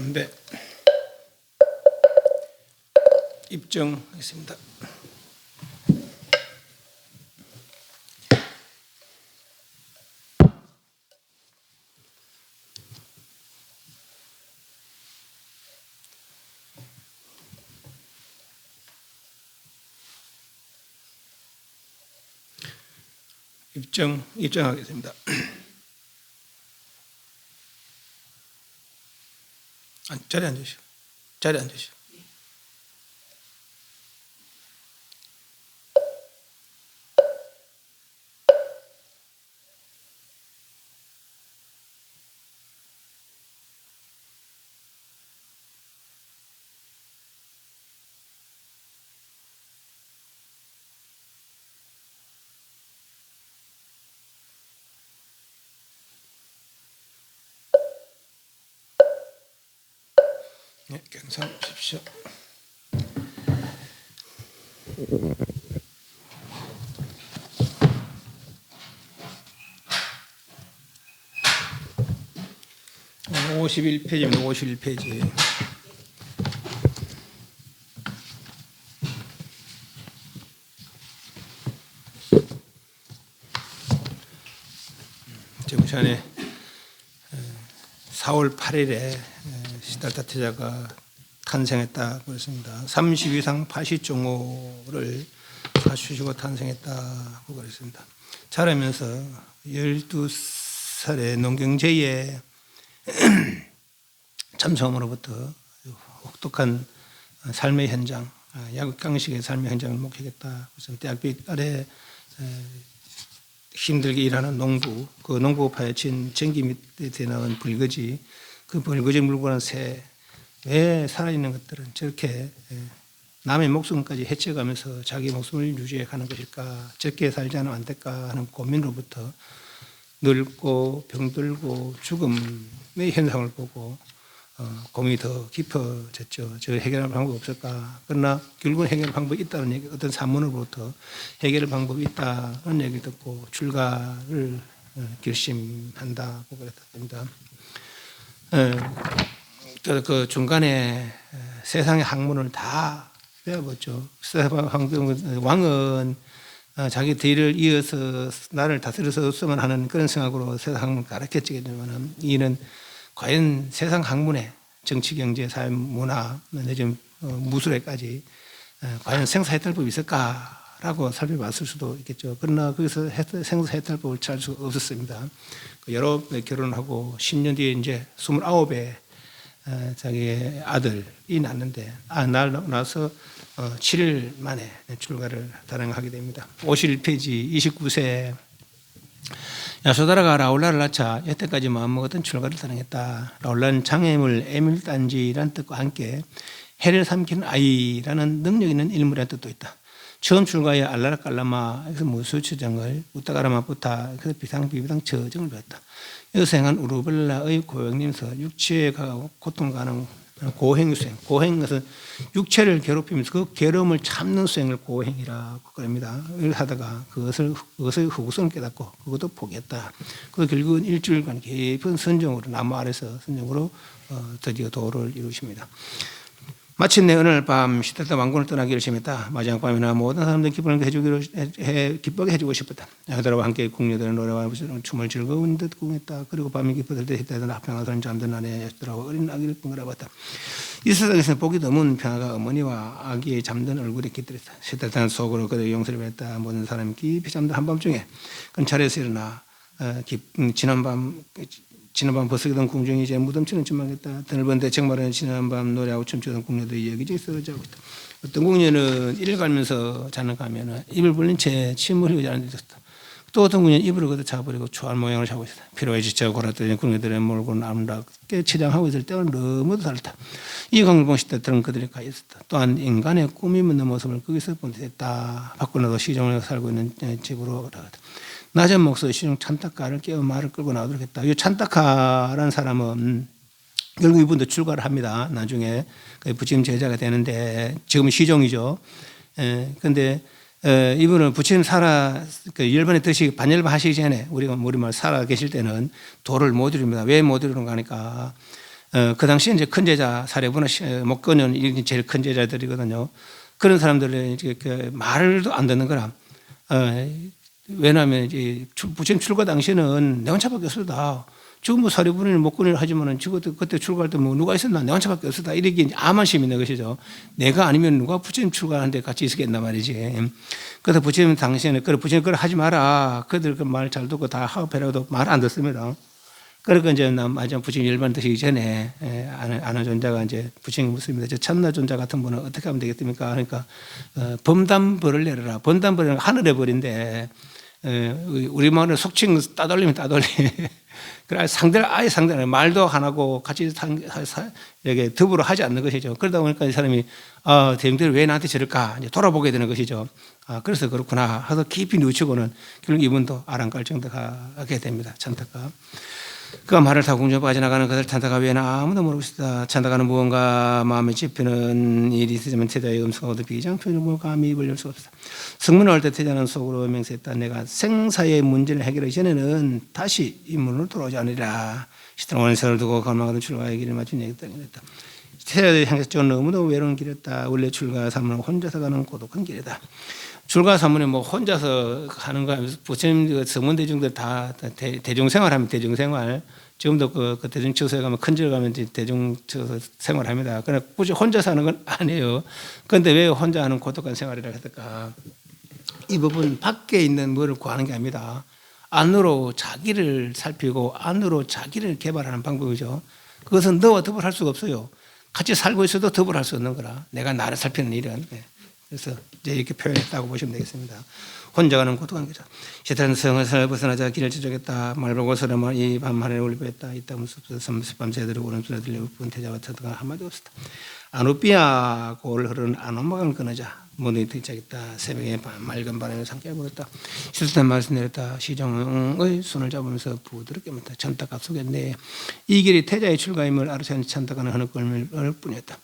담배 입증하겠습니다. 입증하겠습니다. 자리에 앉으시오. 자리에 앉으시오. 네, 경상하십시오. 오늘 51페이지입니다. 51페이지. 정시안에 4월 8일에 시달타 태자가 탄생했다 그랬습니다. 32상 파시종호를 갖추시고 탄생했다고 그랬습니다. 자라면서 12살의 농경제에 참성으로부터 혹독한 삶의 현장, 야국강식의 삶의 현장을 목격했다. 그래서 대학교 아래 힘들게 일하는 농부, 그 농부파에 친 전기 밑에 나온 불거지, 그 불거지 물고 난 새, 왜 살아있는 것들은 저렇게 남의 목숨까지 해쳐가면서 자기 목숨을 유지해 가는 것일까, 적게 살지 않으면 안 될까 하는 고민으로부터 늙고 병들고 죽음의 현상을 보고 고민이 더 깊어졌죠. 저 해결할 방법이 없을까. 그러나 결국은 해결 방법이 있다는 얘기, 어떤 산문으로부터 해결 방법이 있다는 얘기를 듣고 출가를 결심한다고 그랬답니다. 그 중간에 세상의 학문을 다 배워봤죠. 왕은 자기 뒤를 이어서 나를 다스렸으면 하는 그런 생각으로 세상 학문을 가르쳤지만, 이는 과연 세상 학문에 정치, 경제, 사회, 문화, 내지는 무술에까지 과연 생사해탈법이 있을까라고 살펴봤을 수도 있겠죠. 그러나 거기서 생사해탈법을 찾을 수가 없었습니다. 여러 결혼하고 10년 뒤에 이제 29에 자기의 아들이 낳는데, 낳아서 7일 만에 출가를 단행하게 됩니다. 51페이지 29세 야소다라가 라울라를 낳자 여태까지 마음먹었던 출가를 단행했다. 라울라는 장애물 에밀단지라는 뜻과 함께 해를 삼키는 아이라는 능력 있는 인물이라는 뜻도 있다. 처음 출가에 알라라 깔라마에서 무수처정을, 우따가라마부타 그래서 비상비비당 처정을 배웠다. 여기서 행한 우르벨라의 고행님서 육체에 고통을 가는 고행수행, 고행은 것은 육체를 괴롭히면서 그 괴로움을 참는 수행을 고행이라고 그럽니다. 이걸 하다가 그것을 후구성을 깨닫고 그것도 포기했다. 그 결국은 일주일간 깊은 선정으로, 나무 아래서 선정으로 드디어 도를 이루십니다. 마침내 어느 날 밤 시달타 왕궁을 떠나기 결심했다. 마지막 밤이나 모든 사람들 기쁘게 해주고 싶었다. 야소다라와 함께 궁녀들은 노래와 춤을 즐거운 듯 궁했다. 그리고 밤이 깊어들 때 시달타는 합평하던 잠든 아내 야소다라와 어린 아기를 번갈아봤다. 이 세상에서는 보기 드문 평화가 어머니와 아기의 잠든 얼굴에 깃들었다. 시달타는 속으로 그들의 용서를 받았다. 모든 사람이 깊이 잠든 한밤중에 그는 자리에서 일어나 지난밤 버스기던 궁중이 이제 무덤처럼 전망했다. 드넓은 대청마루에 지난밤 노래하고 춤추던 궁녀들이 여기저기 쓰러져 하고 있다. 어떤 궁녀는 이를 갈면서 자는 가면은 입을 벌린 채 침을 흘리고 자는 데 있었다. 또 어떤 궁녀는 입으로 걷어 차버리고 초한 모양을 하고 있었다. 피로에 지쳐 골았더니 궁녀들의 몰고는 아름답게 치장하고 있을 때와 너무도 다르다. 이 광을 본 시달들은 그들이 가 있었다. 또한 인간의 꿈이 묻는 모습을 거기서 본 듯했다. 밖으로도 시종을 살고 있는 집으로 나갔다. 낮은 목소리 시중 찬타카를 깨워 말을 끌고 나오도록 했다. 이 찬타카라는 사람은 결국 이분도 출가를 합니다. 나중에 부처님 제자가 되는데, 지금은 시종이죠. 그런데 이분은 부처님 열반의 뜻이 반열반 하시기 전에, 우리가 우리말 살아 계실 때는 도를 못 이룹니다. 왜 못 이루는가 하니까 그 당시에 이제 큰 제자 사례부나 목건은 이게 제일 큰 제자들이거든요. 그런 사람들은 이제 그 말도 안 듣는 거라. 왜냐하면 이제 부처님 출가 당시에는 내 혼자밖에 없었다. 지금 뭐 사례부는 목건을 하지만은 지금 그때 출가할 때 뭐 누가 있었나 내 혼자밖에 없었다. 이렇게 이제 암만심이 있는 것이죠. 내가 아니면 누가 부처님 출가하는데 같이 있었겠나 말이지. 그래서 부처님 당시에는 그래 부처님 그걸 하지 마라. 그들 그 말 잘 듣고 다 하업해라도 말 안 듣습니다. 그러니까 이제 마지막 부처님 열반 드시기 전에 아는 존자가 이제 부처님 묻습니다. 저 참나 존자 같은 분은 어떻게 하면 되겠습니까? 그러니까 범담벌을 내려라. 범담벌은 하늘의 벌인데 우리 말은 속칭 따돌리면 따돌리. 그래 상대를 아예 상대를 말도 안 하고 같이 이렇게 더불어 하지 않는 것이죠. 그러다 보니까 이 사람이 대중들이 왜 나한테 저럴까 이제 돌아보게 되는 것이죠. 그래서 그렇구나 하서 깊이 누치고는 결국 이분도 아랑깔정도 가게 됩니다. 찬타가. 그가 말을 타고 궁전으로 빠져나가는 것을 찬타가 외에는 아무도 모르고 있다. 찬타가는 무언가 마음에 찝히는 일이 있으면 태자의 음성과 얻어 비장표현을 보고 감히 입을 열 수가 없다. 성문을 할 때 태자는 속으로 맹세했다. 내가 생사의 문제를 해결하기 전에는 다시 이 문으로 돌아오지 않으리라. 시대는 오랜 세월을 두고 갈망하던 출가의 길을 마친 얘기 때문이었다. 태자를 향해서 저 너무도 외로운 길이었다. 원래 출가 사문은 혼자서 가는 고독한 길이다. 출가 사문에 뭐 혼자서 가는 거 부처님 성문 대중들 다 대중생활하면 대중생활 지금도 그 대중처소에 가면 큰절 가면 이제 대중처소 생활합니다. 그러나 굳이 혼자 사는 건 아니에요. 그런데 왜 혼자 하는 고독한 생활이라 했을까? 이 부분 밖에 있는 뭐를 구하는 게 아닙니다. 안으로 자기를 살피고 안으로 자기를 개발하는 방법이죠. 그것은 너와 더불할 수가 없어요. 같이 살고 있어도 더불할 수 없는 거라. 내가 나를 살피는 일은. 그래서 이제 이렇게 표현했다고 보시면 되겠습니다. 혼자 가는 고독한 거죠. 시달은 성을 벗어나자 길을 지적했다. 말보고 서러만 이 밤하늘에 올리고했다. 이따문 숲에서 밤새도록 오른손에 들려 분 태자와 터득한 한마디 없었다. 아누비아 고를 흐르는 아노마강을 끊어자 모두 뒤짝했다. 새벽에 맑은 바람에 상쾌해 버렸다. 실수된 말씀 내렸다. 시종의 손을 잡으면서 부드럽게 묻다. 천탁갑 속에 이 길이 태자의 출가임을 알아채는 천탁가는 하늘 꼴을 뿐이었다.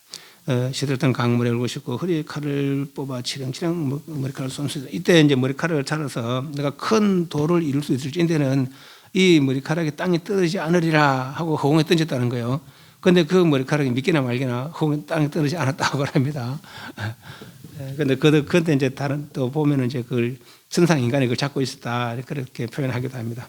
시들었던 강물에 울고 싶고 허리에 칼을 뽑아 치렁치렁 머리칼을 쏜다. 이때 이제 머리칼을 자라서 내가 큰 도를 이룰 수 있을지 이때는 이 머리카락이 땅에 떨어지지 않으리라 하고 허공에 던졌다는 거예요. 그런데 그 머리카락이 믿기나 말기나 허공에 땅에 떨어지지 않았다고 합니다. 그런데 그때 이제 다른 또 보면은 이제 그걸 선상 인간이 그걸 잡고 있었다 그렇게 표현하기도 합니다.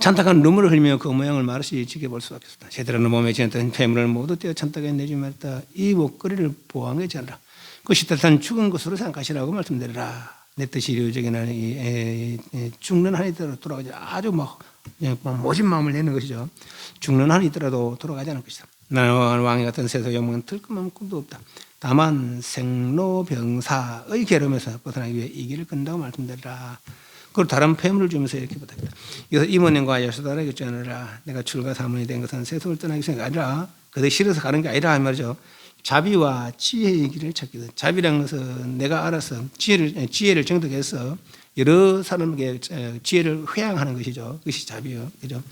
찬탁한 눈물을 흘리며 그 모양을 말없이 지켜볼 수밖에 없다. 제대로 몸에 지었던 폐물을 모두 떼어 찬탁에 내지 말다. 이 목걸이를 보왕하지 않으라. 그 시달탄 죽은 것으로 생각하시라고 말씀드리라. 내 뜻이 이루어지기는 죽는 한이 돌아가지 아주 막 모진 마음을 내는 것이죠. 죽는 한이 있더라도 돌아가지 않을 것이다. 나는 왕이 같은 세상 영웅은 들끔한 꿈도 없다. 다만 생로병사의 괴로움에서 벗어나기 위해 이 길을 건다고 말씀드리라. 그리고 다른 폐물을 주면서 이렇게 부탁했다. 이것을 이모님과 여수다라게 쫓아내라. 내가 출가 사문이 된 것은 세속을 떠나기 생각 아니라 그들 싫어서 가는 게 아니라 이 말이죠. 자비와 지혜의 길을 찾기다. 자비라는 것은 내가 알아서 지혜를 정득해서 여러 사람에게 지혜를 회양하는 것이죠. 그것이 자비요. 그죠?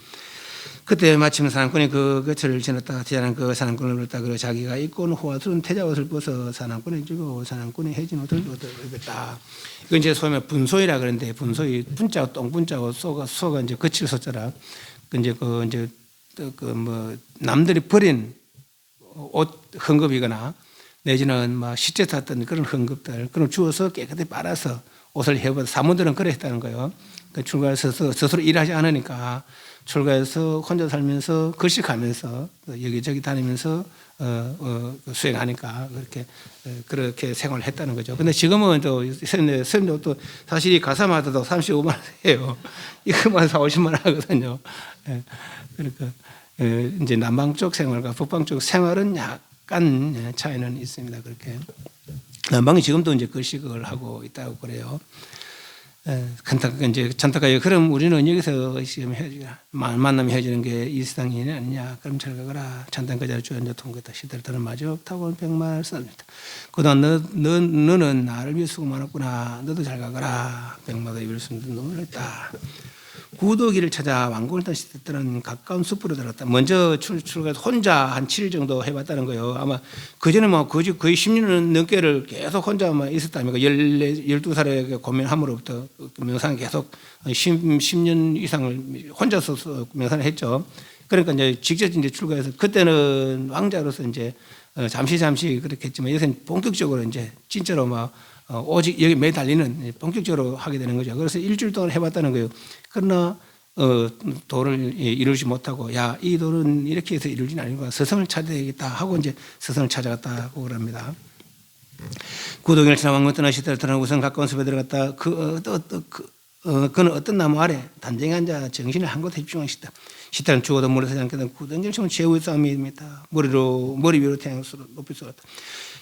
그때 마침 사냥꾼이 그 거처를 지났다. 태자는 그 사냥꾼을 불렀다. 그리고 자기가 입고 온 호화스러운 태자 옷을 벗어 사냥꾼에 주고 사냥꾼이 해진 옷을 입었다. 이건 이제 소위 말해 분소이라 그러는데 분소이 분자고 똥분자고 소가 이제 거칠 소자라. 이제 뭐 남들이 버린 옷 헝겊이거나 내지는 막 시체 탔던 그런 헝겊들 그걸 주워서 깨끗이 빨아서 옷을 해버 사모들은 그래 했다는 거예요. 그러니까 출가해서 스스로 일하지 않으니까 출가해서 혼자 살면서 거식하면서 여기저기 다니면서 수행하니까 그렇게 생활을 했다는 거죠. 근데 지금은 또 선생님도 또 사실 이 가사마다도 35만 원 해요. 이것만 40, 50만 원 하거든요. 그러니까 이제 남방 쪽 생활과 북방 쪽 생활은 약간 차이는 있습니다. 그렇게 남방이 지금도 이제 거식을 하고 있다고 그래요. 이제 찬타가 그럼 우리는 여기서 지금 만나면 헤어지는 게 이 세상이 아니냐? 그럼 잘 가거라. 찬탄까지 주연자 통과했다. 시대를 떠는 마지막 타고 백말 씁니다. 그동안 너는 나를 위해 수고 많았구나. 너도 잘 가거라. 백마다 입을 숨는 놈을 했다. 구도기를 찾아 왕궁을 다시 듣더는 가까운 숲으로 들었다. 먼저 출가해서 혼자 한 7일 정도 해봤다는 거예요. 아마 그전에 뭐 거의 10년 넘게를 계속 혼자만 있었다니까. 12살에 고민함으로부터 명상 계속 10년 이상을 혼자서 명상을 했죠. 그러니까 이제 직접 이제 출가해서 그때는 왕자로서 이제 잠시 그렇게 했지만 요새는 본격적으로 이제 진짜로 막 오직 여기 매달리는 본격적으로 하게 되는 거죠. 그래서 일주일 동안 해봤다는 거예요. 그러나 도를 이루지 못하고 야, 이 도는 이렇게 해서 이루지는 아니고 스승을 찾아야겠다 하고 이제 스승을 찾아갔다고 그럽니다. 구동일 지나왕건 떠나시더라 떠나 우선 가까운 숲에 들어갔다. 그는 어떤 나무 아래 단정히 앉아 정신을 한 곳에 집중하시다. 시타는 죽어도 물에 서지 않게 된 구덩이처럼 최후의 싸움입니다. 머리 위로 태양으로 높이 쏟았다.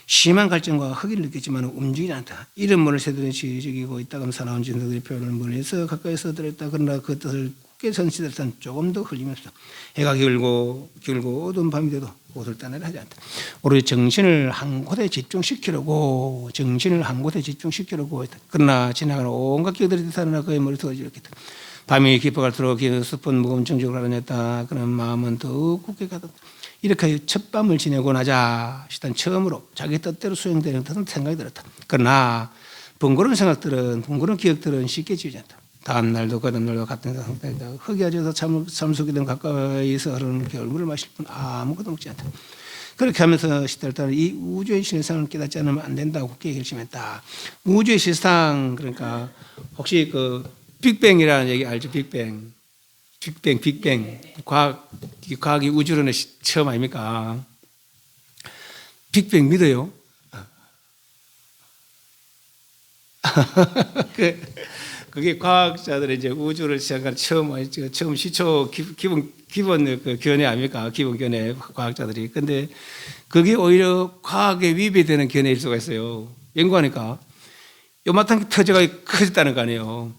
심한 갈증과 허기를 느꼈지만 움직이지 않다. 이런 물을 새듯이 즐기고 있다가 사나운 진도들의 표현을 멀리서 가까이서 들었다. 그러나 그 뜻을 굳게 전시들었다. 조금 더 흘리면서 해가 길고 어두운 밤이 돼도 곳을 떠나려 하지 않다. 오로지 정신을 한 곳에 집중시키려고 했다. 그러나 지나가는 온갖 기억들이 살아나 그의 머릿속을 지렸겠다. 밤이 깊어갈수록 그 숲은 무거운 정적을 알아냈다. 그런 마음은 더욱 굳게 가득. 이렇게 첫 밤을 지내고 나자 일단 처음으로 자기 뜻대로 수행되는 듯한 생각이 들었다. 그러나 번거로운 기억들은 쉽게 지우지 않다. 다음 날도 그 다음 날도 같은 상태이다. 흙이 아져서 참수기 등 가까이서 흐르는 겨울물을 마실 뿐 아무것도 먹지 않다. 그렇게 하면서 시달리다가 이 우주의 실상을 깨닫지 않으면 안 된다고 굳게 결심했다. 우주의 실상, 그러니까 혹시 그 빅뱅이라는 얘기 알죠? 빅뱅. 과학이 우주론의 처음 아닙니까? 빅뱅 믿어요? 그게 과학자들이 이제 우주를 시작한 처음 시초 기본 그 견해 아닙니까? 기본 견해 과학자들이. 근데 그게 오히려 과학에 위배되는 견해일 수가 있어요. 연구하니까 요만한 터져가 커졌다는 거 아니에요.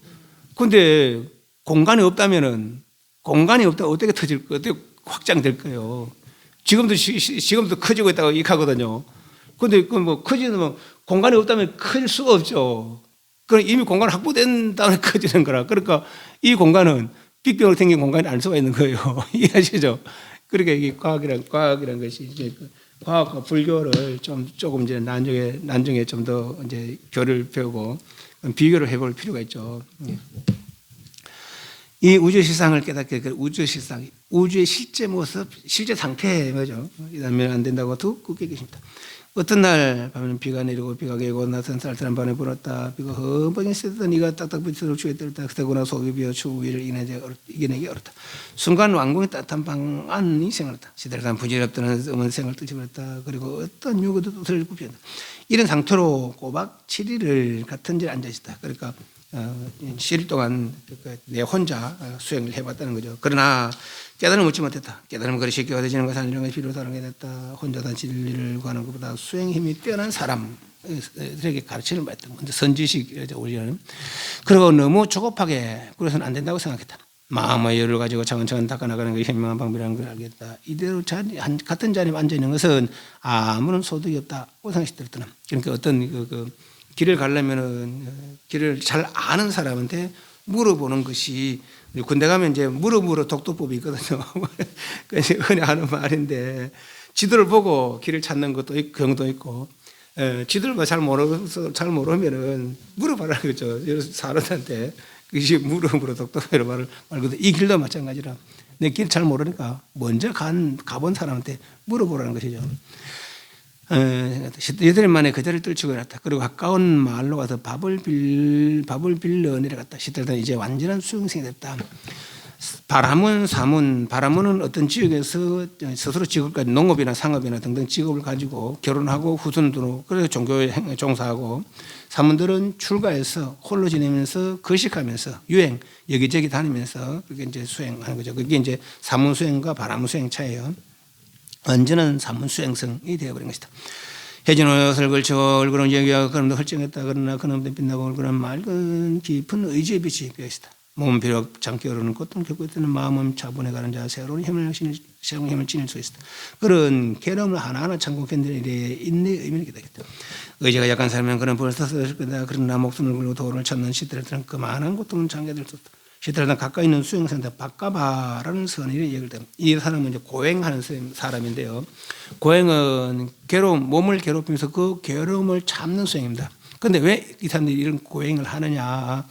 근데 공간이 없다면은 어떻게 어떻게 확장될 거예요? 지금도 커지고 있다고 얘기하거든요. 근데 그 뭐 커지면 공간이 없다면 커질 수가 없죠. 그럼 이미 공간 확보된 다음에 커지는 거라. 그러니까 이 공간은 빅뱅으로 생긴 공간이 아닐 수가 있는 거예요. 이해하시죠? 그러니까 이게 과학이란 것이 이제 과학과 불교를 조금 이제 나중에 좀 더 이제 교를 배우고 비교를 해볼 필요가 있죠. 이 우주의 실상을 깨닫게 우주의 실상, 우주의 실제 모습, 실제 상태 뭐죠? 이러면 안 된다고 더 굳게 계십니다. 어떤 날 밤에는 비가 내리고 비가 개고 나선 쌀쌀한 밤에 불었다. 비가 흠뻑이 씻던 이가 딱딱 부딪혀서 추위에 떨었다. 그러나 속이 비어 추위를 이겨내기 어렵다. 순간 왕궁의 따뜻한 방 안이 생각났다. 시들한 부질없던 음은 생을 뜨집었다. 그리고 어떤 요구도 뜻을 굽힌다. 이런 상태로 꼬박 7일을 같은 자리에 앉아있었다. 그러니까 7일 동안 내 혼자 수행을 해봤다는 거죠. 그러나 깨달음을 얻지 못했다. 깨달음은 그리 쉽게 얻어지는 것은 아니라는 것이 비로소 알게 됐다. 혼자다 진리를 구하는 것보다 수행 힘이 뛰어난 사람들에게 가르침을 받았던 건데 선지식 우리는 그리고 너무 조급하게 그래서는 안 된다고 생각했다. 마음의 여유를 가지고 차근차근 닦아나가는 것이 현명한 방법이라는 걸 알겠다. 이대로 같은 자리에 앉아 있는 것은 아무런 소득이 없다고 생각했더라. 그러니까 어떤 길을 가려면은 길을 잘 아는 사람한테 물어보는 것이 군대 가면 이제 물어 독도법이 있거든요. 흔히 하는 말인데 지도를 보고 길을 찾는 것도 경우도 있고 지도를 잘 모르면은 물어봐라는 거죠. 여러 사람한테 그것이 물어 독도법이라고 말거든. 이 길도 마찬가지라. 내 길 잘 모르니까 먼저 가본 사람한테 물어보라는 것이죠. 여덟 만에 그 자리를 떨치고 일어났다. 그리고 가까운 마을로 가서 밥을 빌려 내려갔다. 시들던 이제 완전한 수용생이 됐다. 바라문은 어떤 지역에서 스스로 직업까지 농업이나 상업이나 등등 직업을 가지고 결혼하고 후손으로 그래서 종교에 종사하고, 사문들은 출가해서 홀로 지내면서 거식하면서 유행 여기저기 다니면서 그게 이제 수행하는 거죠. 그게 이제 사문수행과 바라문수행 차이예요. 언제는 사문수행성이 되어버린 것이다. 해진 옷을 걸치고 얼굴은 여기와 그놈도 헐쩡했다. 그러나 그놈도 빛나고 얼굴은 맑은 깊은 의지의 빛이 비어있다. 몸은 비록 잠기 어려는 고통 겪고 있다는 마음은 차분해가는 자 새로운 힘을 지닐 수 있다. 그런 괴로움을 하나하나 참고 견디는 일에 인내의 의미를 기다렸다. 의지가 약한 사람은 그는 벌써 쓰러질 거다. 그러나 목숨을 걸고 도를 찾는 시들한테는 그만한 고통은 장애될 수 없다. 시들한테 가까이 있는 수행선대 바까바라는 선의를 얘기를 합니다. 이 사람은 이제 고행하는 사람인데요. 고행은 몸을 괴롭히면서 그 괴로움을 참는 수행입니다. 그런데 왜 이 사람들이 이런 고행을 하느냐?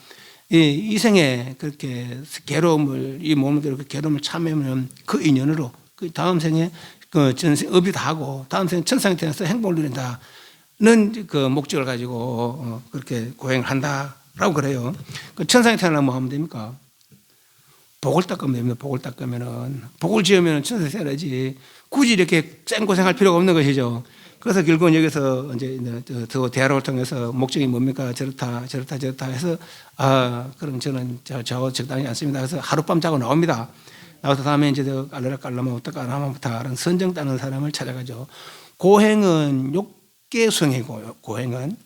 이 생에 그렇게 괴로움을 이 몸을 그렇게 괴로움을 참으면 그 인연으로 그 다음 생에 그 전생 업이 다 하고 다음 생에 천상에 태어나서 행복을 누린다는 그 목적을 가지고 그렇게 고행을 한다라고 그래요. 그 천상에 태어나면 뭐 하면 됩니까? 복을 닦으면 됩니다. 복을 닦으면은 복을 지으면 천상에 태어나지 굳이 이렇게 쌩 고생할 필요가 없는 것이죠. 그래서 결국은 여기서 이제 더 대화를 통해서 목적이 뭡니까? 저렇다 해서 그럼 저는 저 적당히 않습니다. 그래서 하룻밤 자고 나옵니다. 나와서 다음에 이제 깔라면 어떡하나마부터 선정 따는 사람을 찾아가죠. 고행은 욕계 수행이고 고행은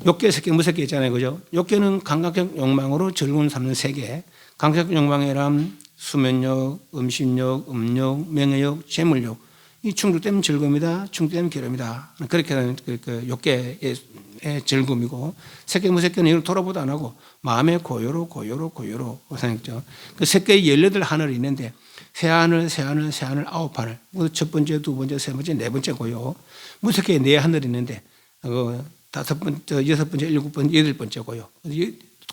욕계 세계 무색계 있잖아요, 그죠? 욕계는 감각적 욕망으로 즐거운 삶는 세계. 감각적 욕망이란 수면욕, 음식욕, 음욕, 명예욕, 재물욕. 이 충족되면 즐거움이다, 충족되면 괴로움이다. 그렇게 하는 그 욕계의 즐거움이고, 세계 무색계는 이걸 돌아보도 안 하고, 마음의 고요로 생각죠. 그 세계에 18하늘이 있는데, 새하늘, 9하늘. 첫 번째, 두 번째, 세 번째, 네 번째 고요. 무색계에 4하늘이 있는데, 5번째, 6번째, 7번째, 8번째 고요.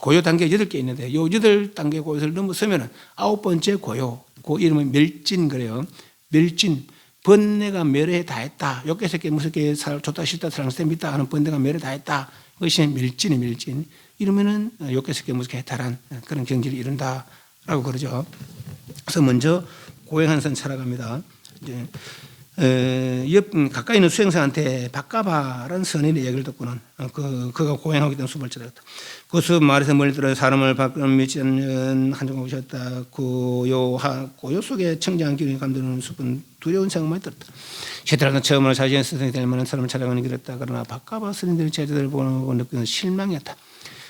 고요 단계 8개 있는데, 요 8단계 고요를 넘어서면 9번째 고요. 그 이름은 멸진 그래요. 멸진. 번뇌가 멸에 다했다. 욕계 세계 무색계 좋다 싫다 사랑스럽다 믿다 하는 번뇌가 멸에 다했다. 그것이 멸진이 멸진. 이러면은 욕계 세계 무색계에 달한 그런 경지를 이룬다라고 그러죠. 그래서 먼저 고행한 선 살아갑니다. 이제 가까이 있는 수행사한테 바꿔봐라는 선인의 얘기를 듣고는 그가 고행하기 때문에 숨을 찾았다. 그 숲 마을에서 멀리 들어 사람을 바꾸는 며칠 년 한정하고 오셨다. 고요 속에 청정한 기운이 감도는 숲은 두려운 생각만 들었다. 시들어서 처음으로 자신의 스승이 될 만한 사람을 찾아가는 길이었다. 그러나 바꿔봐 스님들의 제자들을 보고 느끼는 실망이었다.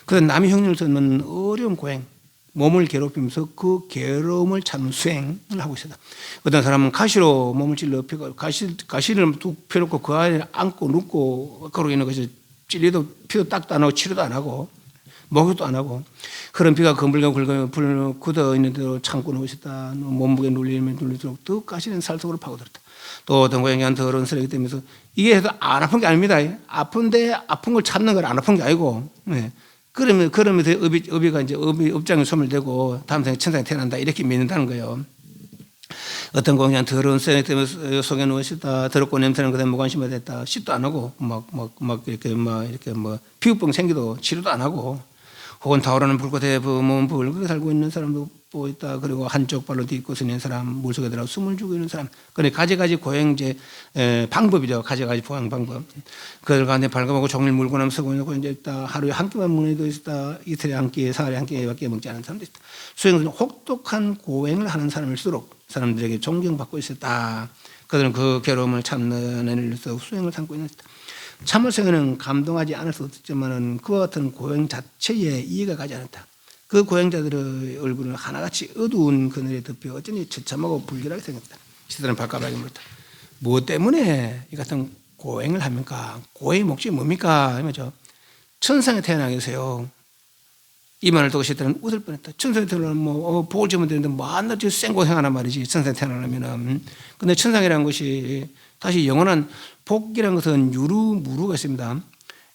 그래서 남의 흉년을 듣는 어려운 고행, 몸을 괴롭히면서 그 괴로움을 참는 수행을 하고 있었다. 어떤 사람은 가시로 몸을 찔러 가시를 툭 펴놓고 그 안에 안고 눕고 그러고 있는 것이 찔리도 피도 딱도 안 하고 치료도 안 하고 목욕도 안 하고 그런 피가 검불고 불 굳어 있는 대로 참고 누워 있었다. 몸무게 눌리면 눌릴수록 더 가시는 살 속으로 파고들었다. 또 어떤 고양이 한 더러운 쓰레기 때면서 이게 해도 안 아픈 게 아닙니다. 아픈데 아픈 걸 참는 건 안 아픈 게 아니고 그러면서 업이가 이제 업장에 손을 대고 다음 생에 천상에 태어난다 이렇게 믿는다는 거예요. 어떤 공양 더러운 쇠 때문에 속에 누웠다 더럽고 냄새는 그다음에 무관심이 됐다 씻도 안 하고 막 이렇게 피부병 생기도 치료도 안 하고 혹은 타오르는 불꽃에 몸 붉게 살고 있는 사람도 보였다. 그리고 한쪽 발로 딛고서 있는 사람, 물속에 들어가 숨을 죽이고 있는 사람. 그래 가지가지 고행제 방법이죠. 가지가지 보행 방법. 그들 가운데 발가보고 종일 물고 나면 서고 이제 있다. 하루에 한 끼만 먹는 애도 있다. 이틀에 한 끼, 사흘에 한 끼밖에 먹지 않은 사람도 있다. 수행은 혹독한 고행을 하는 사람일수록 사람들에게 존경받고 있었다. 그들은 그 괴로움을 참는 애들로서 수행을 삼고 있는 것이다. 참을성에는 감동하지 않을 수 없지만은 그와 같은 고행 자체에 이해가 가지 않았다. 그 고행자들의 얼굴은 하나같이 어두운 그늘에 덮여 어쩐지 처참하고 불길하게 생겼다. 시들은 발가락에 물었다. 무엇 때문에 이 같은 고행을 합니까? 고행의 목적이 뭡니까? 이거죠. 천상에 태어나게 해서요. 이 말을 듣고 시들은 웃을 뻔했다. 천상에 태어나면 복을 주면 되는데 뭐하나 생고생하란 말이지. 천상에 태어나려면은. 근데 천상이라는 것이 다시 영원한 복이라는 것은 유루무루가 있습니다.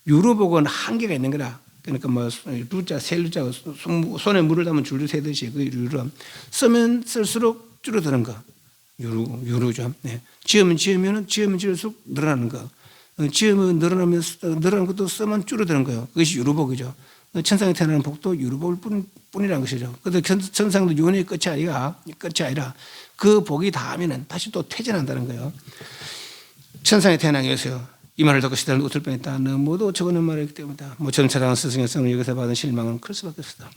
유루복은 한계가 있는 거라. 그러니까 루자, 셀루자, 손에 물을 담은 줄을 세듯이 그 유루 쓰면 쓸수록 줄어드는 거. 유루죠. 네. 지으면 지을수록 늘어나는 거. 지으면 늘어나는 것도 쓰면 줄어드는 거예요. 그것이 유루복이죠. 천상에 태어나는 복도 유루복일 뿐이라는 것이죠. 그런데 천상도 유언의 끝이 아니라 그 복이 닿으면 다시 또 퇴진한다는 거예요. 천상에 태어나게 해서요. 이 말을 듣고 시달은 웃을 뻔했다. 너무도 적어놓은 말이기 때문이다. 저는 찾아간 스승의 성을 여기서 받은 실망은 클 수밖에 없었다.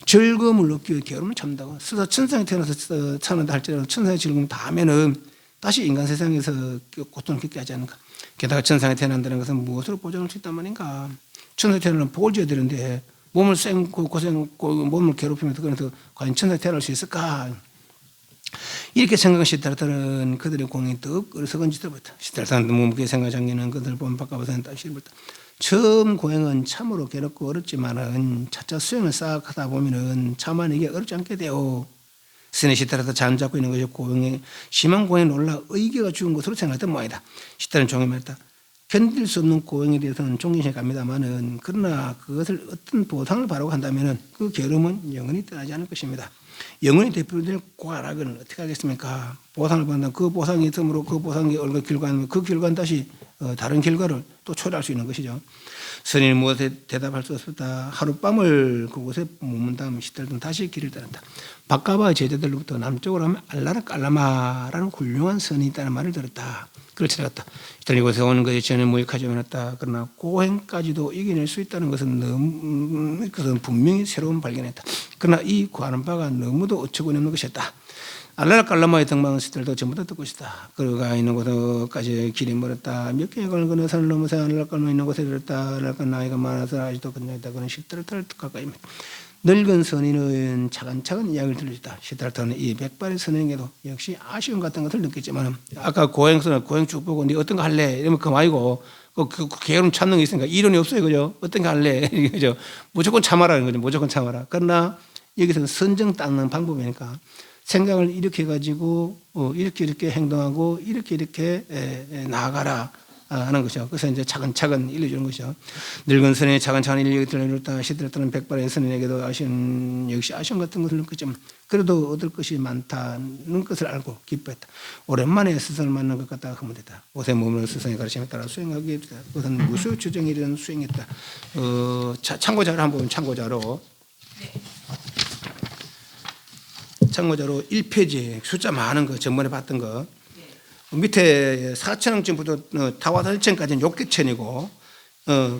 즐거움을 느끼고 괴로움을 참다고. 스스로 천상에 태어나서 참는다 할지라도 천상의 즐거움을 다 하면은 다시 인간 세상에서 고통을 겪게 하지 않는가. 게다가 천상에 태어난다는 것은 무엇으로 보장할 수 있단 말인가. 천상에 태어나는 복을 줘야 되는데 몸을 몸을 괴롭히면서 그래서 과연 천상에 태어날 수 있을까. 이렇게 생각한 시달들은 그들의 공이 떡 어리석은 짓을 보였다. 시달사는 무겁게 생각하기는 그들을 보면 바꿔봐서는 땀시를 보였다. 처음 고행은 참으로 괴롭고 어렵지만은 차차 수행을 쌓아가다 보면은 참아내기 어렵지 않게 돼요. 스네 시달에서 잠잡고 있는 것이 심한 고행에 놀라 의기가 죽은 것으로 생각했던 모양이다. 시달은 종이 말했다. 견딜 수 없는 고행에 대해서는 존경심이 갑니다만은 그러나 그것을 어떤 보상을 바라고 한다면은 그 게으름은 영원히 떠나지 않을 것입니다. 영원히 대표될 과락은 어떻게 하겠습니까? 보상을 받는 그 보상이 있으므로 그 보상이 얼마 결과하면 그 결과는 다시 다른 결과를 또 초래할 수 있는 것이죠. 선인은 무엇에 대답할 수 없었다. 하룻밤을 그곳에 머문 다음 시들던 다시 길을 떠난다. 바카바의 제자들로부터 남쪽으로 하면 알라라 깔라마라는 훌륭한 선이 있다는 말을 들었다. 그걸 찾아갔다. 일단 이곳에 오는 것이 전혀 무익하지 않았다. 그러나 고행까지도 이겨낼 수 있다는 그것은 분명히 새로운 발견이었다. 그러나 이 구하는 바가 너무도 어처구니없는 것이었다. 알라라 깔라마의 등망은 시들도 전부 다 뜰 것이다. 그가 있는 곳까지 길이 멀었다. 몇 개의 걸 건너 산을 넘어서 알라라 깔라마 있는 곳에 들었다. 알라라 나이가 많아서 아직도 건너있다. 그는 시들을 가까이 늙은 선인은 차근차근 이야기를 들려줬다. 시달타는 이 백발의 선인에게도 역시 아쉬움 같은 것을 느꼈지만 아까 고행 쭉 보고 네 어떤 거 할래? 이러면 그 말고 그 게으름 찾는 게 있으니까 이론이 없어요. 그죠? 어떤 거 할래? 그죠? 무조건 참아라는 거죠. 무조건 참아라. 그러나 여기서는 선정 닦는 방법이니까 생각을 이렇게 해가지고 이렇게 행동하고 이렇게 나아가라 하는 것이죠. 그래서 이제 차근차근 일러주는 것이죠. 늙은 선인이 차근차근 일력이 들려줬다. 시들었다는 백발의 선인에게도 역시 아쉬움 같은 것을 느꼈지만 그래도 얻을 것이 많다는 것을 알고 기뻐했다. 오랜만에 스승을 만난 것 같다가 하면 됐다. 옷에 머무는 스승의 가르침에 따라 수행하기 위해 그것은 무수 주정에 이르는 수행했다. 참고자료 한번 보면 참고자료 1페이지 숫자 많은 거 전번에 봤던 거 밑에 4천원쯤부터 타와달천까지는 욕계천이고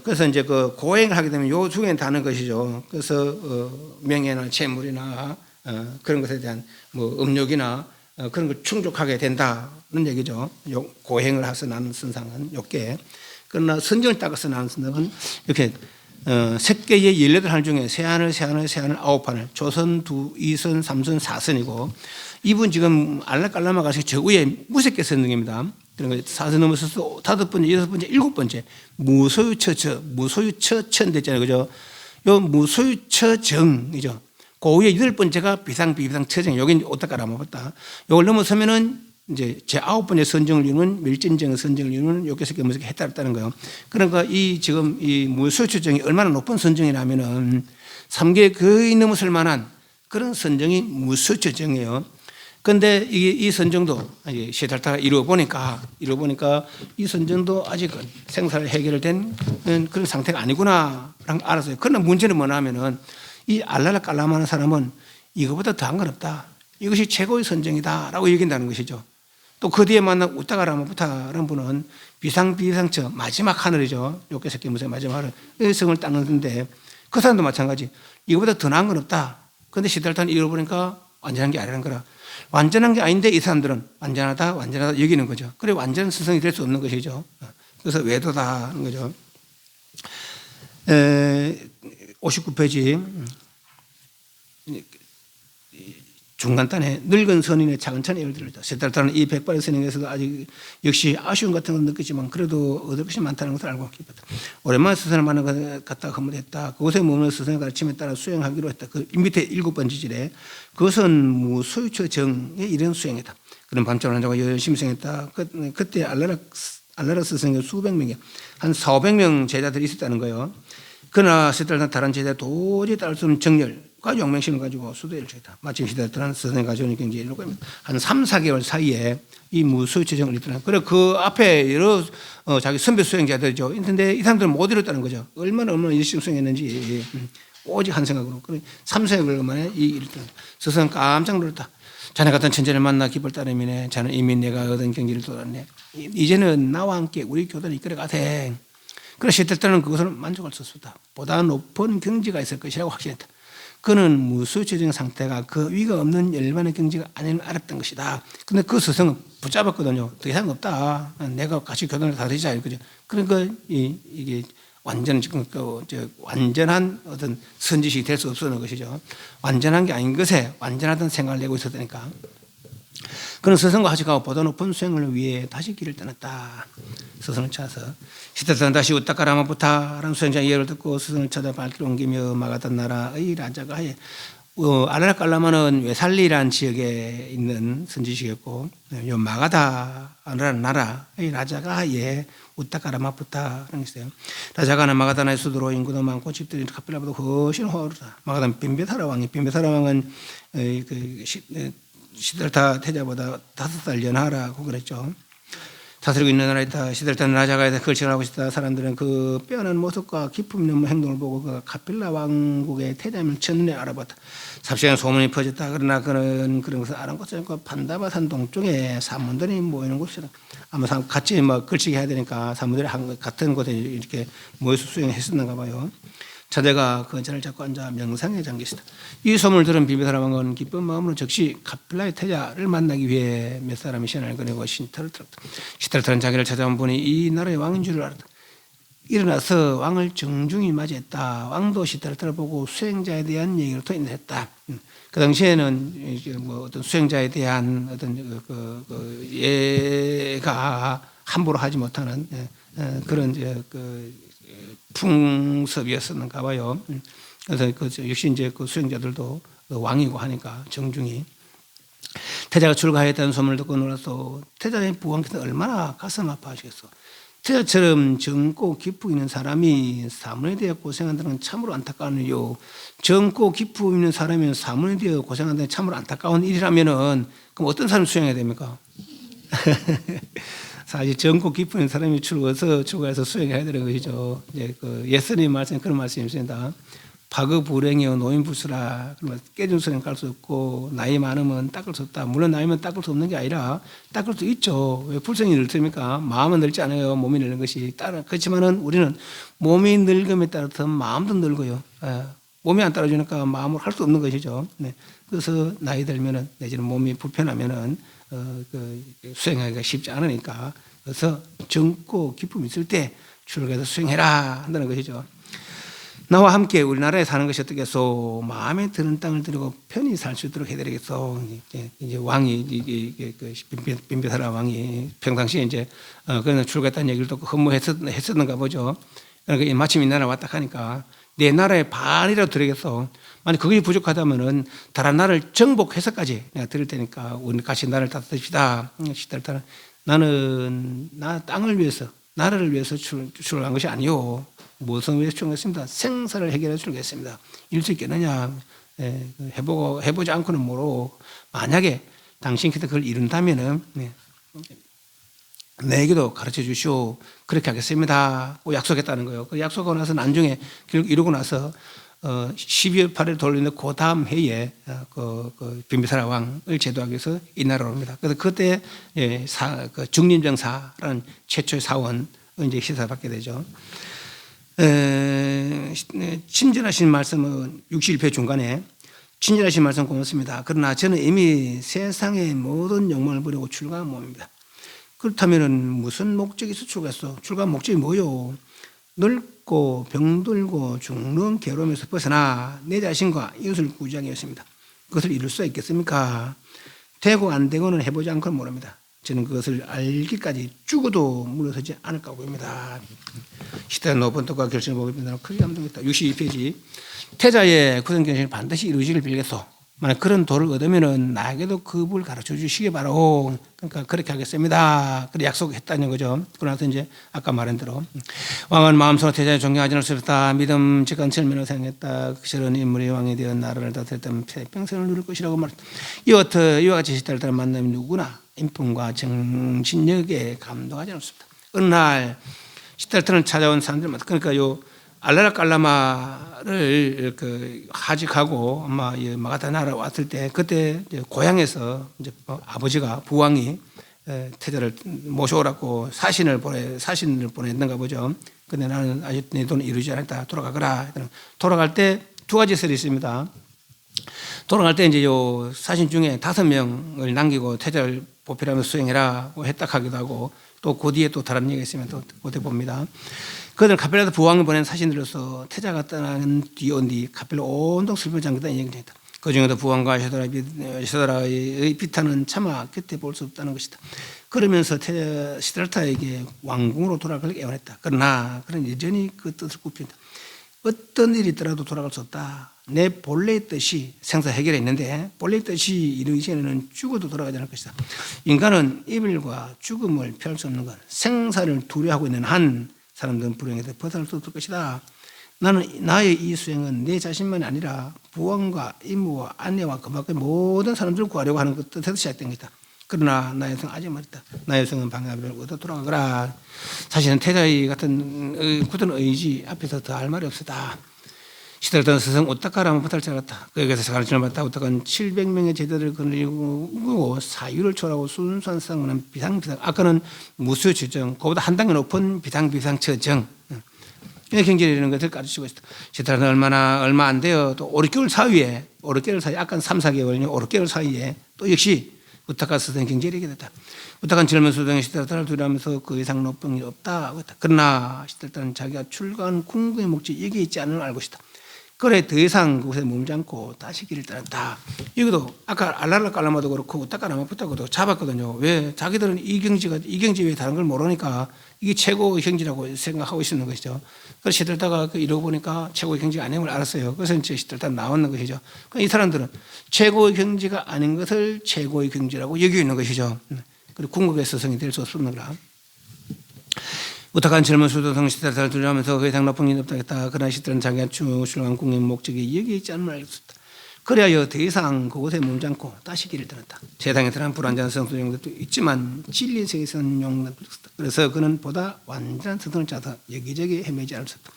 그래서 이제 그 고행을 하게 되면 요 중에 다는 것이죠. 그래서 명예나 재물이나 그런 것에 대한 뭐 음욕이나 그런 걸 충족하게 된다는 얘기죠. 고행을 해서 나는 선상은 욕계. 그러나 선정을 닦아서 나는 선상은 이렇게 색계의 18할 중에 세한을 9판을 조선, 이선, 삼선, 사선이고 이분 지금 알라깔라마 가서 저 위에 무색계 선정입니다. 그런 거 4선 넘어서서 5번째, 6번째, 7번째 무소유처천 됐잖아요. 그죠? 요 무소유처정이죠. 그 위에 8번째가 비상처정. 여기 오타까라마 봤다. 요걸 넘어서면은 이제 제 9번째 선정을 이루는 밀진정 선정을 이루는 요께서 무색계 했다는 거예요. 그러니까 이 지금 이 무소유처정이 얼마나 높은 선정이라면은 3개 거의 넘어설 만한 그런 선정이 무소유처정이에요. 그런데 이 선정도 시달타가 이루어 보니까 이 선정도 아직은 생사를 해결된 그런 상태가 아니구나라는 걸 알았어요. 그러나 문제는 뭐냐면은 이 알라라 깔라마는 사람은 이거보다 더한 건 없다. 이것이 최고의 선정이다라고 얘기한다는 것이죠. 또 그 뒤에 만난 우타가라마부타라는 분은 비상처 마지막 하늘이죠. 요께새끼 무슨 마지막 하늘 이 성을 닦는데 그 사람도 마찬가지. 이거보다 더 나은 건 없다. 그런데 시달타는 이루어보니까 완전한 게 아니라는 거라. 완전한 게 아닌데 이 사람들은 완전하다 여기는 거죠. 그래 완전한 스승이 될 수 없는 것이죠. 그래서 외도다 하는 거죠. 59페이지 중간단에 늙은 선인의 차근차근 예를 들었다. 시달타는 이 백발의 선인에서도 아직 역시 아쉬움 같은 걸 느꼈지만 그래도 얻을 것이 많다는 것을 알고 기뻤다. 오랜만에 스승을 만난 것 같다가 허물했다. 그곳에 머무는 스승의 가르침에 따라 수행하기로 했다. 그 밑에 7번째 질에 그것은 무소유처 정에 이른 수행이다. 그런 밤잠을 안 자고 열심히 수행했다. 그때 알라라 스승의 수백 명이 한 400명 제자들이 있었다는 거예요. 그러나 시달타는 다른 제자 도저히 따를 수 없는 정열과 용맹심을 가지고 수도를 주었다. 마침 시달타는 스승의 가져오는 경지에 이르고 한 3, 4개월 사이에 이 무소유처정을 이루더라. 그래 그 앞에 여러 자기 선배 수행자들이죠. 근데 이 사람들은 못 이뤘다는 거죠. 얼마나 열심히 수행했는지 오직 한 생각으로. 그래 3, 4개월 만에 이뤘더라. 스승은 깜짝 놀랐다. 자네 같은 천재를 만나 기쁠 따름이네. 자는 이미 내가 얻은 경지를 도달했네. 이제는 나와 함께 우리 교단을 이끌어가세. 그래서 시달타는 그것을 만족할 수 없었다. 보다 높은 경지가 있을 것이라고 확신했다. 그는 무소유처정 상태가 그 위가 없는 열반의 경지가 아님을 알았던 것이다. 그런데 그 스승은 붙잡았거든요. 더 이상 없다. 내가 같이 교단을 다르자 이거죠. 그러니까 이게 완전한 어떤 선지식이 될 수 없었는 것이죠. 완전한 게 아닌 것에 완전하다는 생각을 내고 있었다니까. 그는 스승과 같이 가고 보다 높은 수행을 위해 다시 길을 떠났다. 스승을 찾아서 시달타는 다시 우타카라마부타라는 수행자의 예를 듣고 스승을 찾아 발길을 옮기며 마가단 나라의 라자가 하에 알라라칼라마는 웨살리라는 지역에 있는 선지시였고, 요 마가다라는 나라의 라자가 우타카라마푸타라는 게 있어요. 라자가는 마가다나의 수도로 인구도 많고 집들이 카필라보다 훨씬 호르다. 마가다는 빈베타라 왕이, 빈베타라 왕은 시들타 태자보다 5살 연하라고 그랬죠. 다스리고 있는 나라에 있다. 시들타는 라자가에다 걸치를 하고 있다. 사람들은 그 빼어난 모습과 기품 있는 행동을 보고 그 카필라 왕국의 태자임을 첫눈에 알아봤다. 삽시간 소문이 퍼졌다. 그러나 그런 것을 아랑곳에 판다바산 동쪽에 사문들이 모이는 곳이라. 아마 같이 걸치게 해야 되니까 사문들이 같은 곳에 이렇게 모여서 수행했었는가 봐요. 자대가 그 잔을 잡고 앉아 명상에 잠겼다. 이 소문을 들은 빈베타라 왕은 기쁜 마음으로 즉시 카필라의 태자를 만나기 위해 몇 사람이 시간을 꺼내고 시타를 들었다. 시타르타는 자기를 찾아온 분이 이 나라의 왕인 줄을 알았다. 일어나서 왕을 정중히 맞이했다. 왕도 시타르타를 보고 수행자에 대한 얘기를 또 인했다. 그 당시에는 어떤 수행자에 대한 어떤 예가 함부로 하지 못하는 그런 풍습이었었는가 봐요. 그래서 역시 이제 그 수행자들도 왕이고 하니까 정중히 태자가 출가했다는 소문을 듣고 놀라서 태자의 부왕께서 얼마나 가슴 아파하시겠어. 태자처럼 젊고 기품 있는 사람이 사문에 대해 고생한다는 건 참으로 안타까운 일이요. 젊고 기품 있는 사람이 사문에 대해 고생한다는 건 참으로 안타까운 일이라면은 그럼 어떤 사람을 수행해야 됩니까? 사실 젊고 깊은 사람이 출가해서 수행해야 되는 것이죠. 이제 예수님 말씀 그런 말씀이 있습니다. 파그 불행이요 노인불수라. 깨진 수행 깔 수 없고 나이 많으면 닦을 수 없다. 물론 나이면 닦을 수 없는 게 아니라 닦을 수 있죠. 왜 불성이 늙습니까? 마음은 늙지 않아요. 몸이 늙는 것이 그렇지만은 우리는 몸이 늙음에 따라서 마음도 늙어요. 몸이 안 따라주니까 마음으로 할 수 없는 것이죠. 네. 그래서 나이 들면은 내지는 몸이 불편하면은 수행하기가 쉽지 않으니까 그래서 젊고 기쁨이 있을 때 출가해서 수행해라 한다는 것이죠. 나와 함께 우리나라에 사는 것이 어떻겠소? 마음에 드는 땅을 들고 편히 살 수 있도록 해드리겠소. 이제 왕이 빈베타라 왕이 평상시에 이제 그런 출가했다는 얘기를 듣고 허무했었는가 보죠. 그러니까 마침 이 나라 왔다 하니까 내 나라의 반이라도 드리겠소. 만약 그게 부족하다면은 다른 나라를 정복해서까지 내가 드릴 테니까 우리 같이 나라를 다스립시다. 나는 땅을 위해서 나라를 위해서 출가한 것이 아니요. 무엇을 위해서 출가했습니다. 생사를 해결해 주겠습니다. 이럴 수 있겠느냐? 해보지 않고는 모르고 만약에 당신께서 그걸 이룬다면은 내게도 가르쳐 주시오. 그렇게 하겠습니다. 약속했다는 거예요. 그 약속하고 나서 나중에 결국 이루고 나서 12월 8일 돌리는데 그 다음 해에 빈베타라 왕을 제도하기 위해서 이 나라로 옵니다. 그래서 그때 중림정사라는 최초의 사원을 이제 시사받게 되죠. 친절하신 말씀은 61회 중간에 친절하신 말씀 고맙습니다. 그러나 저는 이미 세상의 모든 욕망을 버리고 출가한 몸입니다. 그렇다면 무슨 목적에서 출가했어? 출가한 목적이 뭐요? 늙고 병들고 죽는 괴로움에서 벗어나 내 자신과 이웃을 구제하기 위해서입니다. 그것을 이룰 수 있겠습니까? 되고 안 되고는 해보지 않고는 모릅니다. 저는 그것을 알기까지 죽어도 물러서지 않을 거고입니다. 시대의 높은 뜻과 결심을 보겠습니다. 크게 감동했다. 62페이지. 태자의 구성경신을 반드시 이루시길 빌겠소. 만약 그런 도를 얻으면은 나에게도 그 법을 가르쳐 주시기 바라오. 그러니까 그렇게 하겠습니다. 그래 약속했다는 거죠. 그러나서 이제 아까 말한 대로 왕은 마음속으로 태자의 존경하지 않을 수 없다. 믿음직한 철면을 생각했다. 그런 인물이 왕이 되어 나라를 다스렸다면 평생을 누릴 것이라고 말했다. 이와 같이 시달을 만나면 누구나 인품과 정신력에 감동하지 않습니다. 어느 날 시달을 찾아온 사람들마다 그러니까 알라라칼라마를 하직하고 아마 마가다 나라 왔을 때 그때 이제 고향에서 이제 아버지가 부왕이 태자를 모셔오라고 사신을 보냈는가 보죠. 근데 나는 아직 내 돈을 이루지 않았다. 돌아가거라. 돌아갈 때 두 가지 설이 있습니다. 돌아갈 때 이제 사신 중에 5명을 남기고 태자를 보필하면서 수행해라고 했다하기도 하고 또 그 뒤에 또 다른 얘기가 있으면 또 그때 봅니다. 그들은 카펠라도 부왕을 보낸 사신들로서 태자가 떠난 뒤 온 뒤 카펠라 온통 슬픔을 잠겼다는 얘기를 했다. 그 중에도 부왕과 시드라의 비탄은 차마 곁에 볼 수 없다는 것이다. 그러면서 시드라타에게 왕궁으로 돌아가길 애원했다. 그러나 그는 여전히 그 뜻을 굽힌다. 어떤 일이 있더라도 돌아갈 수 없다. 내 본래의 뜻이 생사 해결에 있는데 본래의 뜻이 이루기 전에는 죽어도 돌아가지 않을 것이다. 인간은 이별과 죽음을 피할 수 없는 것, 생사를 두려워하고 있는 한 사람들은 불행에서 벗어날 수 없을 것이다. 나의 이 수행은 내 자신만이 아니라 부왕과 이모와 아내와 그 밖의 모든 사람들을 구하려고 하는 그 뜻에서 시작된 것이다. 그러나 나의 성 아직 말했다. 나의 성은 방해를 얻어 돌아가거라. 사실은 태자의 같은 굳은 의지 앞에서 더 할 말이 없었다. 시달렸던 스승 오타카라면 못할 줄 알았다. 그에게서 가르침을 받다 오타카는 700명의 제자들을 거느리고 사유를 초월하고 순수한 상문한 비상비상. 아까는 무수지정, 그보다 한 단계 높은 비상비상처정. 경제라는 것을 가르치고 있다. 시달렸던 얼마 안 돼요. 또 5개월 사이에, 아까 3, 4개월, 5개월 사이에 또 역시 우타카 스승이 경제를 이기게 됐다. 우타카는 젊은 수동의 시달렸다를 두려하면서 그 이상 높은 일이 없다. 그러나 시달렸다는 자기가 출가한 궁극의 목적이 여기에 있지 않음을 알고 있다. 그래 더 이상 그곳에 머물지 않고 다시 길을 떠났다. 이것도 아까 알랄라 깔라마도 그렇고 우타카라마부타고도 잡았거든요. 왜? 자기들은 이 경지 외에 다른 걸 모르니까 이게 최고의 경지라고 생각하고 있는 것이죠. 그래서 시들다가 이러고 보니까 최고의 경지가 아닌 걸 알았어요. 그래서 이제 시들다 나왔는 것이죠. 이 사람들은 최고의 경지가 아닌 것을 최고의 경지라고 여기고 있는 것이죠. 그리고 궁극의 스승이 될 수 없는 거라. 우타카는 젊은 수도성 시달을 두려하면서 그 이상 높은 일이 없다겠다. 그러나 시들은 자기가 출가한 궁의 목적이 여기에 있지 않음을 알고 있었다. 그래야 더 이상 그곳에 머물지 않고 다시 길을 떠났다. 세상에 들어간 불완전한 성도 용도도 있지만 진리 세계에서는 용납을 했다. 그래서 그는 보다 완전한 스승을 찾아 여기저기 헤매지 않을 수 없다.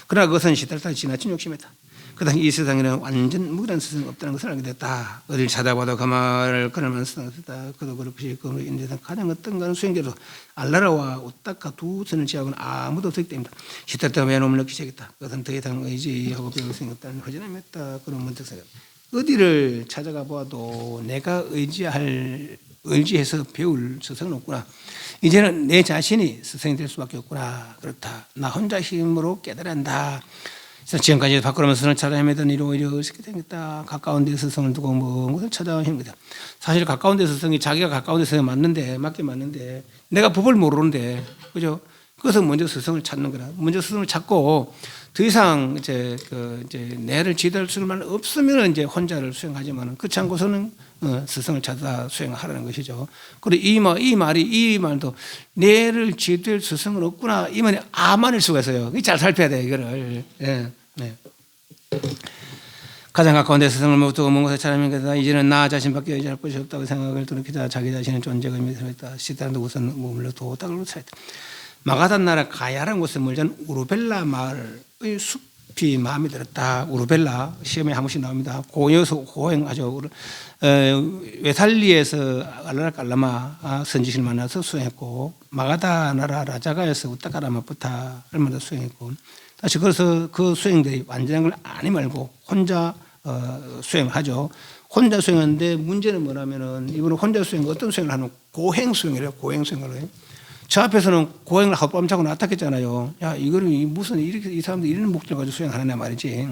그러나 그것은 시달다 지나친 욕심이었다. 그 당시 이 세상에는 완전 무결한 스승이 없다는 것을 알게 됐다. 어딜 찾아봐도 그 말을 그럴만 스승이었다. 그도 그렇듯이 그로 인해서 가장 어떤가는 수행자로 알라라와 우타카 두 선을 지하고는 아무도 없었기 때문이다. 시달다 외로움을 느끼기 시작했다. 그것은 더 이상 의지하고 배울 생각이 없다는 허전함이었다. 그런 문득 생각. 어디를 찾아가 보아도 내가 의지해서 배울 스승은 없구나. 이제는 내 자신이 스승이 될 수밖에 없구나. 그렇다. 나 혼자 힘으로 깨달아야 한다. 그래서 지금까지 밖으로 스승을 찾아 헤매던 일이 오히려 어색게 생겼다. 가까운 데 스승을 두고 먼 곳을 찾아 헤매다. 사실 가까운 데 스승이 자기가 가까운 데 스승이 맞긴 맞는데 내가 법을 모르는데 그죠? 그래서 먼저 스승을 찾는 거라. 먼저 스승을 찾고 더 이상 이제 내를 지도할 수만 없으면 이제 혼자를 수행하지만 그렇지 않고서는 스승을 찾아 수행하라는 것이죠. 그리고 이 말도 내를 지도할 스승은 없구나. 이 말이 아만일 수가 있어요. 잘 살펴야 돼 이거를. 예. 네. 가장 가까운 데 스승을 못 두고 먼 곳에 찾아면 그다 이제는 나 자신밖에 의지할 것이 없다고 생각을 돌이키자 자기 자신의 존재가 의미했다. 시달도 우선 머물러 도닥으로 살았다. 마가단 나라 가야라는 곳에 멀던 우르벨라 마을의 숲이 마음에 들었다. 우르벨라 시험에 한 번씩 나옵니다. 고행하죠. 웨살리에서 알라라 깔라마 선지식을 만나서 수행했고 마가다 나라 라자가에서 우타카라마부타를 만나 수행했고 다시 그래서 그 수행들이 완전한 걸 아니 말고 혼자 수행하죠. 혼자 수행하는데 문제는 뭐냐면은 이분은 혼자 수행 어떤 수행을 하는 고행 수행이래요. 고행 수행을 해요. 저 앞에서는 고행을 하고 뺨차고 나타겠잖아요. 야, 이거는 무슨 이렇게 이 사람들이 이런 목적을 가지고 수행하느냐 말이지.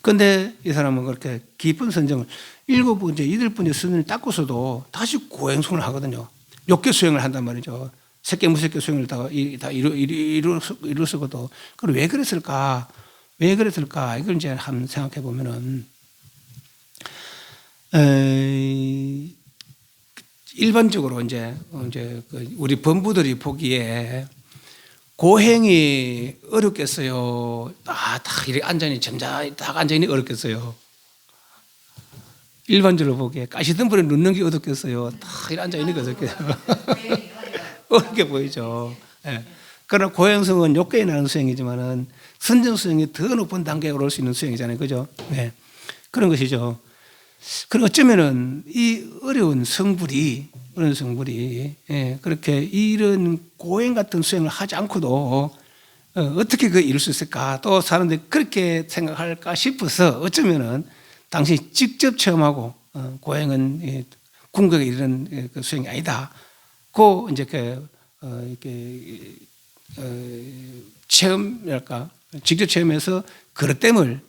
그런데 이 사람은 그렇게 깊은 선정을 7번째, 8번째 수행을 닦고서도 다시 고행수행을 하거든요. 6개 수행을 한단 말이죠. 새끼 무새끼 수행을 다 이루었어도. 그럼 왜 그랬을까? 이걸 이제 한번 생각해 보면은, 일반적으로 이제 우리 범부들이 보기에 고행이 어렵겠어요. 다 이렇게 앉아있니, 점잖이 딱 앉아있니 어렵겠어요. 일반적으로 보기에 가시덤불에 눕는 게 어렵겠어요. 다 이렇게 앉아있는 게 어렵겠어요. 어렵게 보이죠. 예. 그러나 고행성은 욕계에 나는 수행이지만은 선정 수행이 더 높은 단계에 오를 수 있는 수행이잖아요. 그죠? 네. 그런 것이죠. 그리고 어쩌면은 이 어려운 성불이 예, 그렇게 이런 고행 같은 수행을 하지 않고도 어떻게 그 이룰 수 있을까? 또 사람들이 그렇게 생각할까 싶어서 어쩌면은 당시 직접 체험하고 고행은 궁극에 이르는 그 수행이 아니다. 그 이제 이렇게 체험이랄까 직접 체험해서 그릇됨을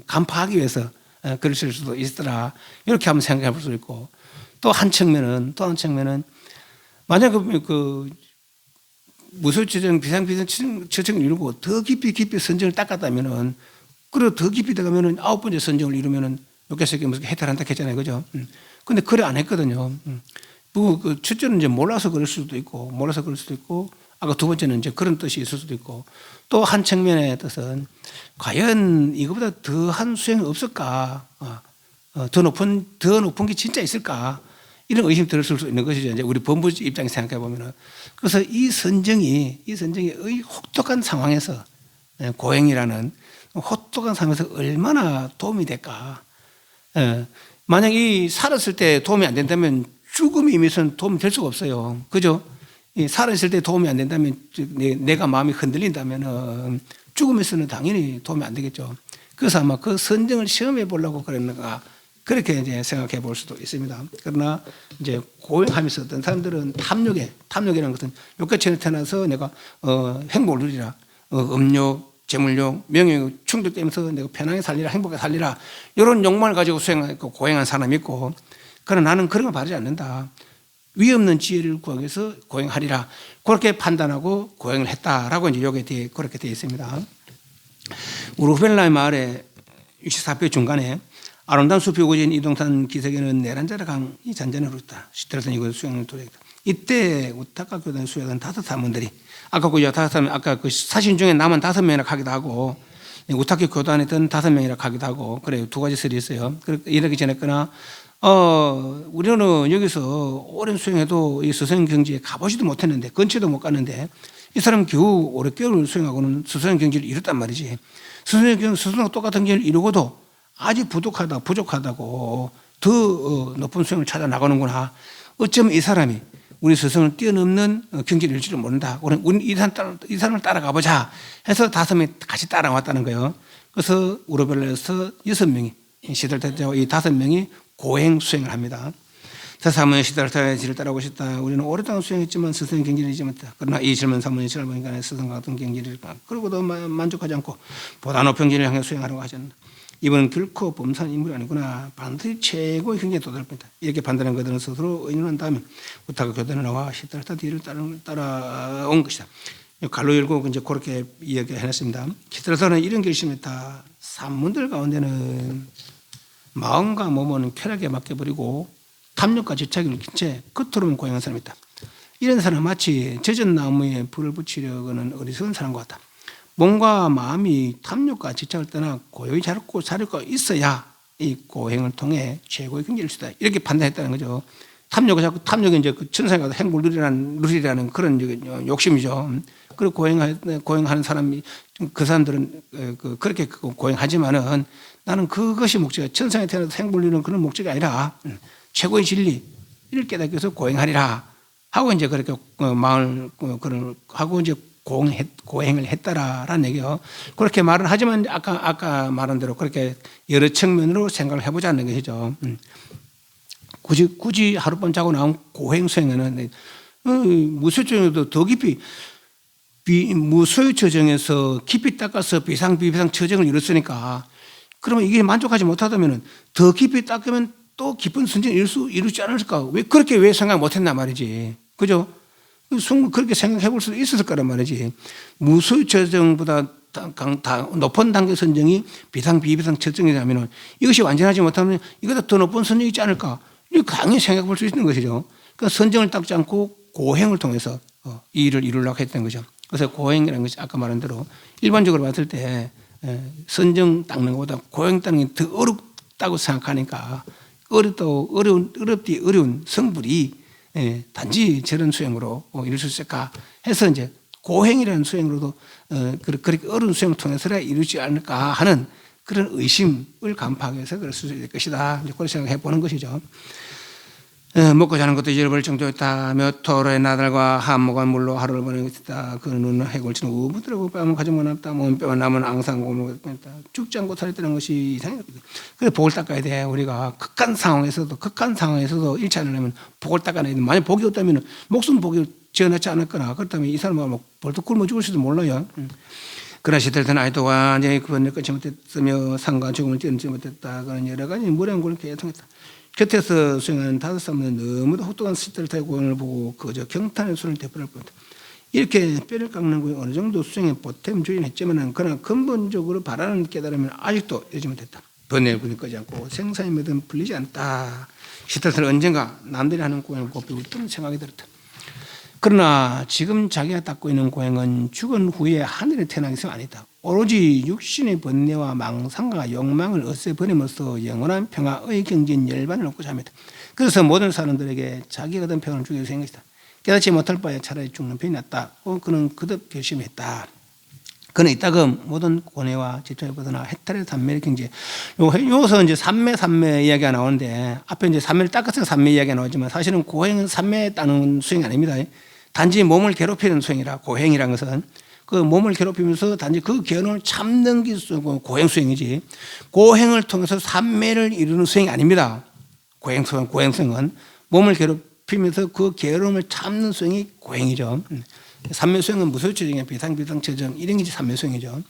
간파하기 위해서 그러실 수도 있더라. 이렇게 한번 생각해 볼 수 있고 또 한 측면은 만약 그 무술처정 비상처정을 이루고 더 깊이 선정을 닦았다면은 그리고 더 깊이 들어가면은 9번째 선정을 이루면은 6개씩 무슨 해탈한다 했잖아요. 그죠? 근데 그래 안 했거든요. 그 첫째는 이제 몰라서 그럴 수도 있고, 아까 두 번째는 이제 그런 뜻이 있을 수도 있고, 또 한 측면의 뜻은 과연 이거보다 더한 수행이 없을까? 더 높은 게 진짜 있을까? 이런 의심이 들을 수 있는 것이죠. 이제 우리 본부 입장에서 생각해 보면은. 그래서 이 선정이 혹독한 상황에서, 고행이라는 혹독한 상황에서 얼마나 도움이 될까? 만약 이 살았을 때 도움이 안 된다면 죽음이 임해서는 도움이 될 수가 없어요. 그죠? 살아있을 때 도움이 안 된다면, 내가 마음이 흔들린다면 죽음에서는 당연히 도움이 안 되겠죠. 그래서 아마 그 선정을 시험해 보려고 그랬는가, 그렇게 이제 생각해 볼 수도 있습니다. 그러나 이제 고행하면서 어떤 사람들은 탐욕이라는 것은 욕계천에 태어나서 내가 행복을 누리라, 음욕, 재물욕, 명예욕 충족되면서 내가 편하게 살리라, 행복하게 살리라, 이런 욕망을 가지고 수행하고 고행한 사람이 있고, 그러나 나는 그런 거 바라지 않는다. 위 없는 지혜를 구하기 위해서 고행하리라. 그렇게 판단하고 고행을 했다라고 이제 여기에 그렇게 되어 있습니다. 우르벨라의 마을에 64표 중간에 아름다운 숲이 우거진 이동산 기슭에는 내란자라 강이 잔잔히 흐르다. 시트라선 이곳 수행을 도래했다. 이때 우타카 교단의 수행은 5 사람들이, 아까 그 사신 중에 남은 5명이나 가기도 하고, 우타카 교단에 있던 5명이나 가기도 하고, 그래요. 두 가지 설이 있어요. 이렇게 전했거나, 우리는 여기서 오랜 수행해도 이 스승 경지에 가보지도 못했는데, 근처도 못 갔는데, 이 사람 겨우 5개월을 수행하고는 스승 경지를 이뤘단 말이지. 스승과 똑같은 경지를 이루고도 아직 부족하다고 더 높은 수행을 찾아 나가는구나. 어쩌면 이 사람이 우리 스승을 뛰어넘는 경지를 이룰지를 모른다. 우리 이 사람을 따라가보자 해서 5명이 같이 따라왔다는 거예요. 그래서 우르벨라에서 6명이, 시달타와 이 5명이 고행 수행을 합니다. 사모님 시달타의 길을 따라오고 싶다. 우리는 오랫동안 수행했지만 스승의 경지를 잊지 못했다. 그러나 이 젊은 사모님 시를 보니까 스승과 같은 경지를, 그러고도 만족하지 않고 보다 높은 길을 향해 수행하려고 하지 않는다. 이번은 결코 범사한 인물이 아니구나. 반드시 최고의 경지에 도달할 뿐이다. 이렇게 판단한 그들은 스스로 의논한 다음에 우타카 교단에 나와 시달타 뒤를 따라온 것이다. 갈로 열고 이제 그렇게 이야기해놨습니다. 시달타는 이런 결심했다. 산문들 가운데는 마음과 몸은 쾌락에 맡겨버리고 탐욕과 집착을 낀 채 겉으로만 고행한 사람이 있다. 이런 사람은 마치 젖은 나무에 불을 붙이려고는 어리석은 사람과 같다. 몸과 마음이 탐욕과 집착을 떠나 고요히 자르고 자르고 있어야 이 고행을 통해 최고의 경지를 수다. 이렇게 판단했다는 거죠. 탐욕이 이제 그 천상에 가서 행복을 누리라는 그런 욕심이죠. 그리고 고행하는 사람이, 그 사람들은 그렇게 고행하지만은 나는 그것이 목적이야. 천상에 태어나서 행복을 누리는 그런 목적이 아니라 최고의 진리, 이를 깨닫기 위해서 고행하리라 하고 이제 그렇게 마음을 하고 이제 고행을 했다라는 얘기요. 그렇게 말은 하지만 아까 말한 대로 그렇게 여러 측면으로 생각을 해보자는 것이죠. 굳이 하룻밤 자고 나온 고행 수행에는 무소유처정에도 더 깊이, 무소유처정에서 깊이 닦아서 비상 처정을 이뤘으니까, 그러면 이게 만족하지 못하다면 더 깊이 닦으면 또 깊은 선정을 이루지 않을까? 왜 생각 못했나 말이지. 그죠? 그렇게 생각해 볼 수도 있었을 거란 말이지. 무소유처정보다 높은 단계 선정이 비상 처정이라면 이것이 완전하지 못하면 이거보다 더 높은 선정이 있지 않을까? 이거 강히 생각해 볼 수 있는 것이죠. 그러니까 선정을 닦지 않고 고행을 통해서 이 일을 이루려고 했던 거죠. 그래서 고행이라는 것이 아까 말한 대로 일반적으로 봤을 때 선정 닦는 것보다 고행 닦는 게 더 어렵다고 생각하니까 어려운 성불이 단지 저런 수행으로 이룰 수 있을까 해서 이제 고행이라는 수행으로도 그렇게 어려운 수행을 통해서라 이루지 않을까 하는 그런 의심을 간파하기 위해서 그럴 수 있을 것이다. 그렇게 생각해 보는 것이죠. 먹고 자는 것도 잃어버릴 정도였다. 몇 토로의 나달과 한모간 물로 하루를 보내고 있다. 그 눈은 해골치는 우부더라고 뺨을 가지고 남다. 몸뼈만 남은 앙상고물을 했다. 죽지 않고 살았다는 것이 이상해. 그래서 복을 닦아야 돼. 우리가 극한 상황에서도 1차 하려면 복을 닦아야 돼. 만약 복이 없다면 목숨 복이 지어놨지 않았거나, 그렇다면 이 사람은 뭐 벌떡 굶어 죽을 수도 몰라요. 그러나 시들던 아이도 완전히 구분을 끊지 못했으며 상과 죽음을 뛰어넘지 못했다. 그런 여러 가지 무량고를 개통했다. 곁에서 수행하는 5 사람은 너무도 혹독한 시들타의 고행을 보고 그저 경탄의 손을 대표할 뻔했다. 이렇게 뼈를 깎는 거에 어느 정도 수행에 보탬 주긴 했지만은 그러나 근본적으로 바라는 깨달으면 아직도 이러지 못했다. 번뇌의 불이 꺼지 않고 생사의 매듭은 풀리지 않다. 시타스는 언젠가 남들이 하는 고행을 곱히고 있던 생각이 들었다. 그러나 지금 자기가 닦고 있는 고행은 죽은 후에 하늘에 태어나기 위해서 아니다. 오로지 육신의 번뇌와 망상과 욕망을 없애버림으로써 영원한 평화의 경진 열반을 얻고자 합니다. 그래서 모든 사람들에게 자기가 얻은 평화를 주기 위해서 한 것이다. 깨닫지 못할 바에 차라리 죽는 편이 낫다. 그는 그듭 결심했다. 그는 이따금 모든 고뇌와 집착을 벗어나 해탈의 삼매의 경지. 여기서 이제 삼매 이야기가 나오는데 앞에 이제 삼매를 닦아서 삼매 이야기가 나오지만 사실은 고행은 삼매에 따른 수행이 아닙니다. 단지 몸을 괴롭히는 수행이라 고행이라는 것은 그 몸을 괴롭히면서 단지 그 괴로움을 참는 게 고행 수행이지 고행을 통해서 삼매를 이루는 수행이 아닙니다. 고행 수행은 몸을 괴롭히면서 그 괴로움을 참는 수행이 고행이죠. 삼매 수행은 무소유체적인 비상비상체적 이런 게 삼매 수행이죠.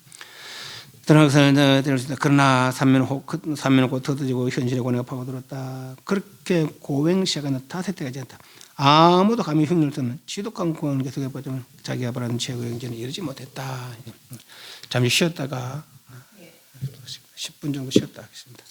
그러나 삼매는 곧 터져지고 현실의 고뇌가 파고들었다. 그렇게 고행 시작하는 탓의 때가 지났다. 아무도 감히 흉내를 쓰는 지독한 고행을 계속해보지만 자기가 바라는 최고의 경지는 이르지 못했다. 잠시 쉬었다가 10분 정도 쉬었다 하겠습니다.